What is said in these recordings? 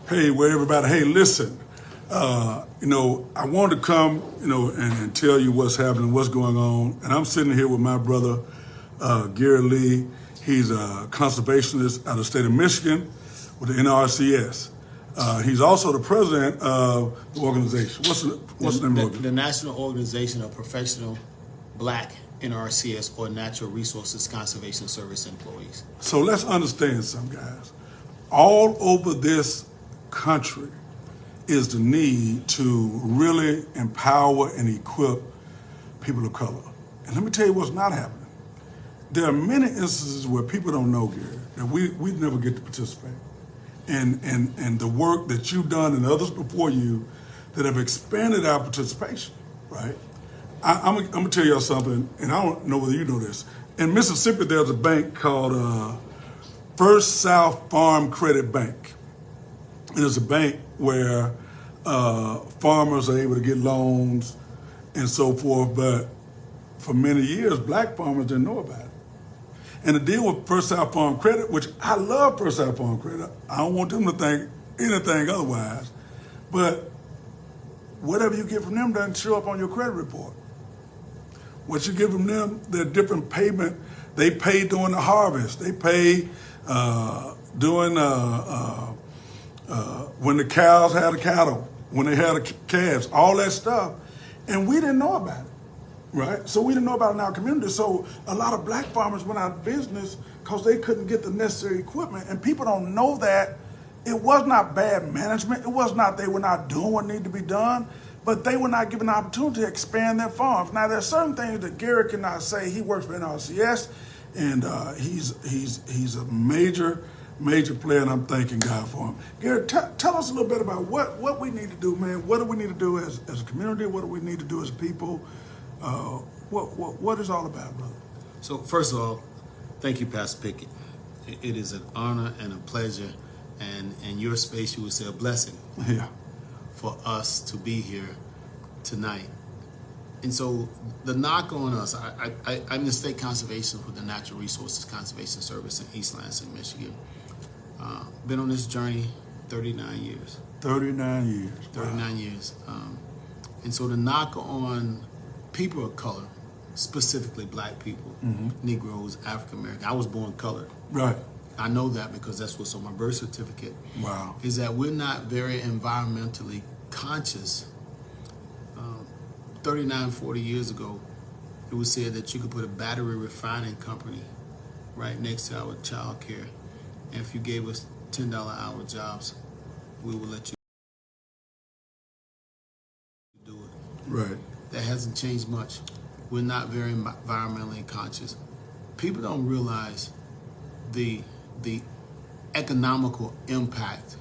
Hey, where everybody, hey, listen, I wanted to come, and tell you what's happening, what's going on. And I'm sitting here with my brother, Gary Lee. He's a conservationist out of the state of Michigan with the NRCS. He's also the president of the organization. What's the name of it? The National Organization of Professional Black NRCS, or Natural Resources Conservation Service Employees. So let's understand something, guys. All over this country is the need to really empower and equip people of color. And let me tell you what's not happening. There are many instances where people don't know, Gary, that we never get to participate. And the work that you've done and others before you that have expanded our participation, right? I'm gonna tell y'all something, and I don't know whether you know this. In Mississippi, there's a bank called First South Farm Credit Bank. And it's a bank where farmers are able to get loans and so forth, but for many years, black farmers didn't know about it. And the deal with First South Farm Credit, which I love First South Farm Credit, I don't want them to think anything otherwise, but whatever you get from them doesn't show up on your credit report. What you get from them, they're different payment. They pay during the harvest. They pay during when the cows had the cattle, when they had the calves, all that stuff. And we didn't know about it, right? So we didn't know about it in our community. So a lot of black farmers went out of business because they couldn't get the necessary equipment. And people don't know that. It was not bad management. It was not they were not doing what needed to be done, but they were not given the opportunity to expand their farms. Now, there's certain things that Gary cannot say. He works for NRCS, and he's a major player, and I'm thanking God for him. Gary, tell us a little bit about what we need to do, man. What do we need to do as a community? What do we need to do as people? What is all about, brother? So first of all, thank you, Pastor Pickett. It is an honor and a pleasure, and in your space, you would say a blessing. Yeah. For us to be here tonight. And so the knock on us, I'm the state conservationist with the Natural Resources Conservation Service in East Lansing, Michigan. Been on this journey 39 years. 39 years. 39 years. And so the knock on people of color, specifically black people, Negroes, African American. I was born colored. Right. I know that because that's what's on my birth certificate. Wow. Is that we're not very environmentally conscious. 39, 40 years ago, it was said that you could put a battery refining company right next to our child care. And if you gave us $10 an hour jobs, we will let you do it. Right. That hasn't changed much. We're not very environmentally conscious. People don't realize the economical impact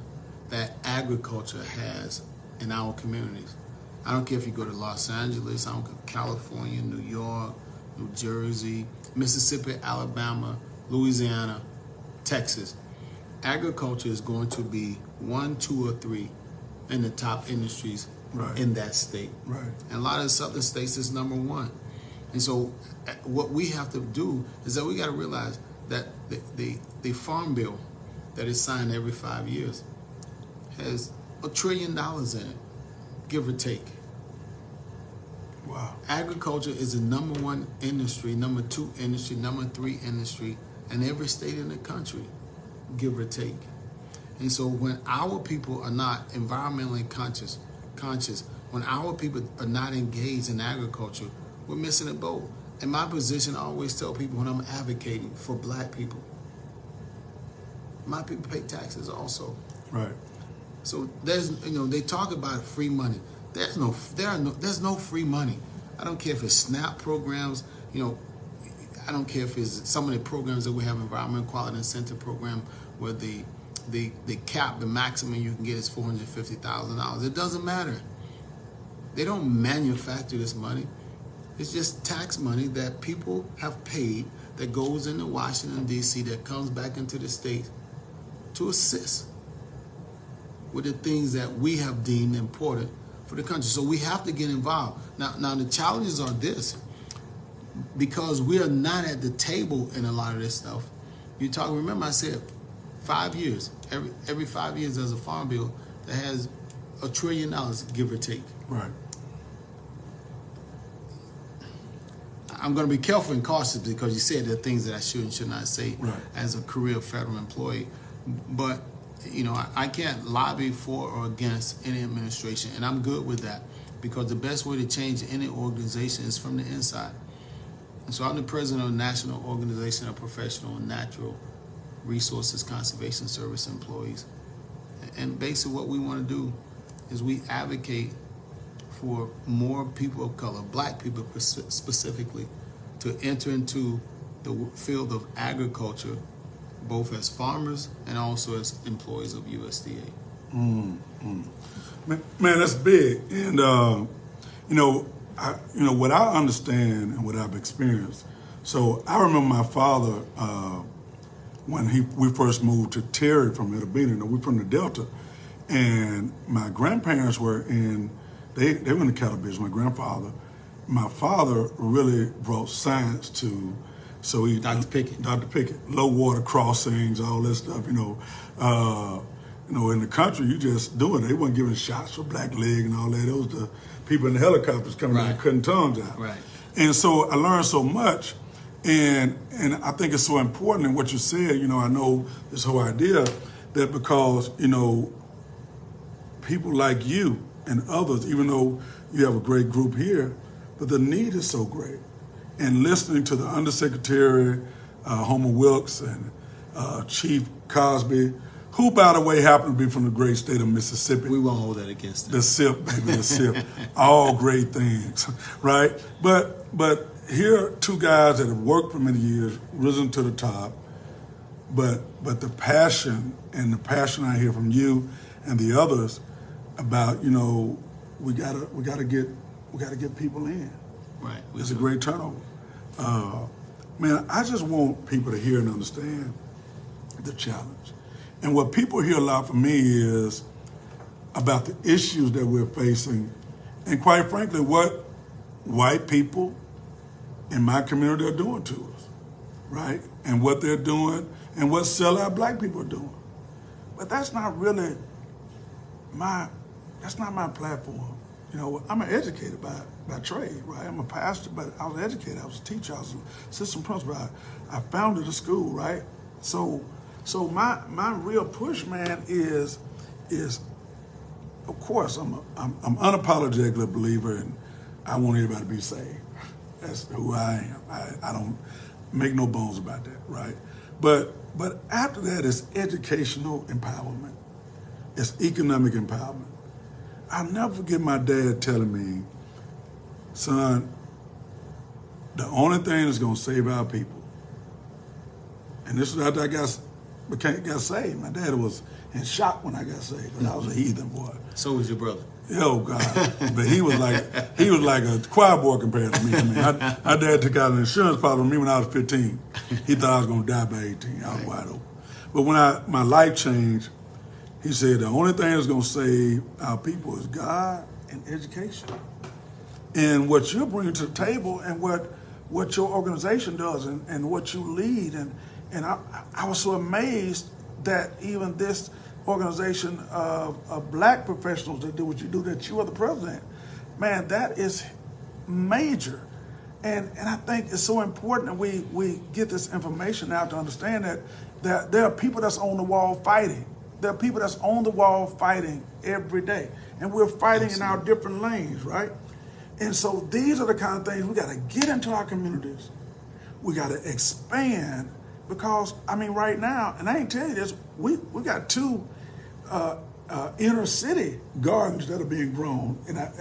that agriculture has in our communities. I don't care if you go to Los Angeles, I don't care, California, New York, New Jersey, Mississippi, Alabama, Louisiana, Texas. Agriculture is going to be 1, 2, or 3 in the top industries in that state. Right. And a lot of the southern states is number 1. And so what we have to do is that we got to realize that the farm bill that is signed every 5 years has $1 trillion in it, give or take. Wow. Agriculture is the number 1 industry, number 2 industry, number 3 industry in every state in the country, give or take. And so when our people are not environmentally conscious, when our people are not engaged in agriculture, we're missing a boat. In my position, I always tell people when I'm advocating for black people, my people pay taxes also. Right. So there's, they talk about free money. There's no free money. I don't care if it's SNAP programs, I don't care if it's some of the programs that we have, Environmental Quality Incentive Program, where the cap, the maximum you can get is $450,000. It doesn't matter. They don't manufacture this money. It's just tax money that people have paid that goes into Washington, D.C., that comes back into the state to assist with the things that we have deemed important for the country. So we have to get involved. Now the challenges are this. Because we are not at the table in a lot of this stuff. Remember I said 5 years. Every 5 years there's a farm bill that has $1 trillion, give or take. Right. I'm going to be careful and cautious because you said there are things that I should and should not say Right. as a career federal employee. But, I can't lobby for or against any administration, and I'm good with that because the best way to change any organization is from the inside. And so I'm the president of the National Organization of Professional and Natural Resources Conservation Service Employees. And basically what we want to do is we advocate for more people of color, black people specifically, to enter into the field of agriculture, both as farmers and also as employees of USDA. Man, that's big. And what I understand and what I've experienced. So I remember my father when we first moved to Terry from Itabena. We're from the Delta, and my grandparents were in. They were in the cattle business. My grandfather, my father really brought science to. So he Dr. Pickett, low water crossings, all that stuff. In the country, you just doing it. They weren't giving shots for black leg and all that. It was the people in the helicopters coming Right. out cutting tongues out. Right. And so I learned so much, and I think it's so important in what you said. I know this whole idea that because people like you and others, even though you have a great group here, but the need is so great. And listening to the Undersecretary Homer Wilkes and Chief Cosby, who, by the way, happened to be from the great state of Mississippi. We won't hold that against them. The SIP, baby, the SIP. All great things, right? But here are two guys that have worked for many years, risen to the top, but the passion I hear from you and the others about, we gotta get people in. Right. It's a great turnover. Man, I just want people to hear and understand the challenge. And what people hear a lot from me is about the issues that we're facing, and quite frankly, what white people in my community are doing to us, right? And what they're doing and what sellout black people are doing. But that's not really my platform. I'm an educator by trade, right? I'm a pastor, but I was educated. I was a teacher. I was an assistant principal. I founded a school, right? So my real push, man, is of course I'm unapologetically a believer, and I want everybody to be saved. That's who I am. I don't make no bones about that, right? But after that, it's educational empowerment. It's economic empowerment. I'll never forget my dad telling me, son, the only thing that's going to save our people, and this was after I got saved. My dad was in shock when I got saved because I was a heathen boy. So was your brother. Oh God! But he was like a choir boy compared to me. I mean, my dad took out an insurance policy on me when I was 15. He thought I was going to die by 18. I was wide open. But when my life changed, he said the only thing that's going to save our people is God and education, and what you're bringing to the table, and what your organization does, and what you lead, and I was so amazed that even this organization of black professionals that do what you do, that you are the president, man, that is major. And I think it's so important that we get this information out to understand that there are people that's on the wall fighting. There are people that's on the wall fighting every day. And we're fighting Absolutely. In our different lanes, right? And so these are the kind of things we got to get into our communities. We got to expand. Because, right now, and I ain't telling you this, we got two inner city gardens that are being grown at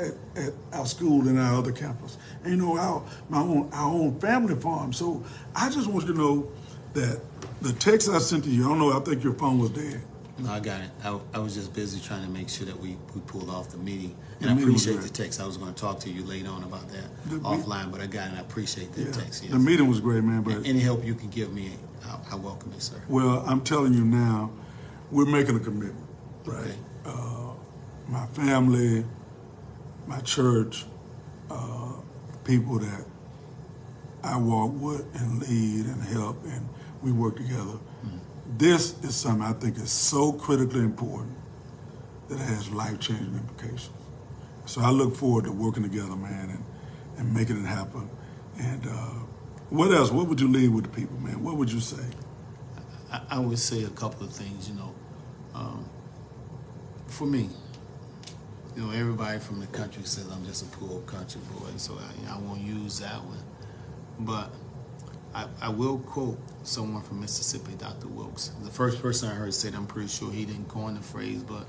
our school and our other campus. And our own family farm. So I just want you to know that the text I sent to you, I think your phone was dead. No, I got it. I was just busy trying to make sure that we pulled off the meeting. And I appreciate the text. I was going to talk to you later on about that offline, but I got it. I appreciate the text. Yes. The meeting was great, man. But any help you can give me, I welcome it, sir. Well, I'm telling you now, we're making a commitment, right? Okay. My family, my church, people that I walk with and lead and help, and we work together. this is something I think is so critically important that it has life-changing implications. So I look forward to working together, man, and making it happen. And what else? What would you leave with the people, man? What would you say? I would say a couple of things, for me, everybody from the country says I'm just a poor country boy, so I won't use that one. But I will quote someone from Mississippi, Dr. Wilkes. The first person I heard say that, I'm pretty sure he didn't coin the phrase, but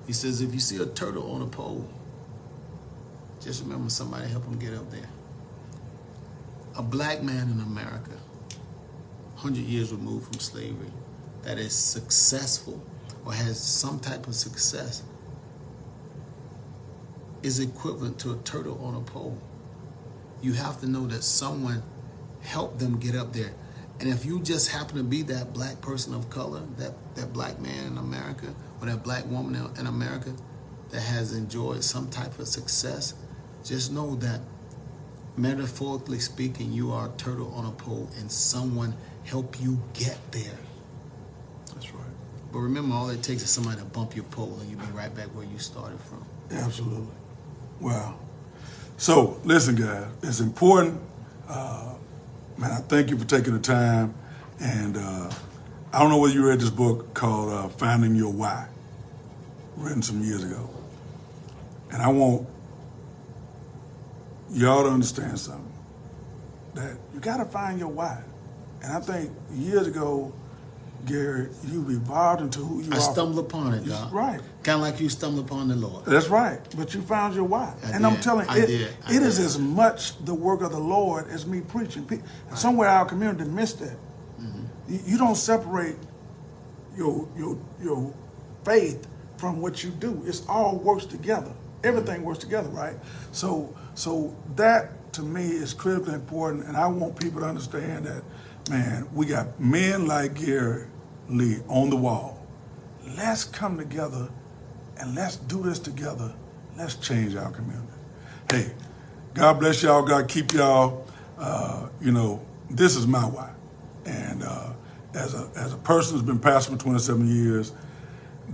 he says, if you see a turtle on a pole, just remember somebody help him get up there. A black man in America, 100 years removed from slavery, that is successful or has some type of success is equivalent to a turtle on a pole. You have to know that someone helped them get up there. And if you just happen to be that black person of color, that black man in America, or that black woman in America that has enjoyed some type of success, just know that metaphorically speaking, you are a turtle on a pole and someone helped you get there. That's right. But remember, all it takes is somebody to bump your pole and you'll be right back where you started from. Absolutely. Wow. So, listen, guys, it's important. Man, I thank you for taking the time. And I don't know whether you read this book called Finding Your Why, written some years ago. And I want y'all to understand something, that you got to find your why. And I think years ago, Gary, you evolved into who you are. I stumbled upon it, Doc. Right. Kind of like you stumbled upon the Lord. That's right. But you found your why. I'm telling you, it is as much the work of the Lord as me preaching. Right. Somewhere our community missed that. Mm-hmm. You don't separate your faith from what you do. It's all works together. Everything works together, right? So that to me is critically important, and I want people to understand that, man, we got men like Gary Lee on the wall. Let's come together and let's do this together. Let's change our community. Hey, God bless y'all. God keep y'all. This is my why. And as a person who's been pastoring for 27 years,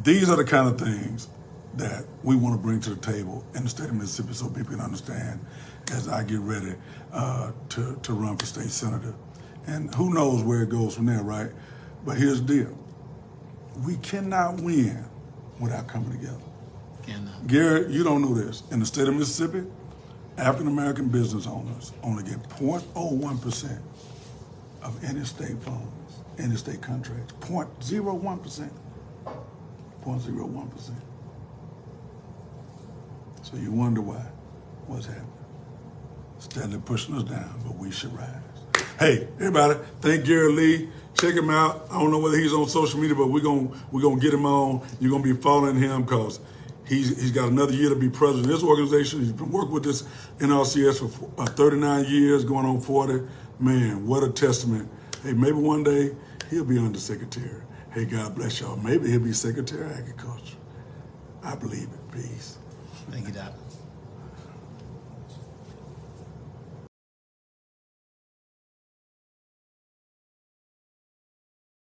these are the kind of things that we want to bring to the table in the state of Mississippi so people can understand as I get ready to run for state senator. And who knows where it goes from there, right? But here's the deal. We cannot win without coming together. Cannot. Gary, you don't know this. In the state of Mississippi, African-American business owners only get 0.01% of any state funds, any state contracts. 0.01%. 0.01%. So you wonder why. What's happening? Steadily pushing us down, but we should rise. Hey, everybody, thank Gary Lee. Check him out. I don't know whether he's on social media, but we're gonna get him on. You're gonna be following him because he's got another year to be president of this organization. He's been working with this NRCS for 39 years, going on 40. Man, what a testament. Hey, maybe one day he'll be undersecretary. Hey, God bless y'all. Maybe he'll be secretary of agriculture. I believe it. Peace. Thank you, Doc.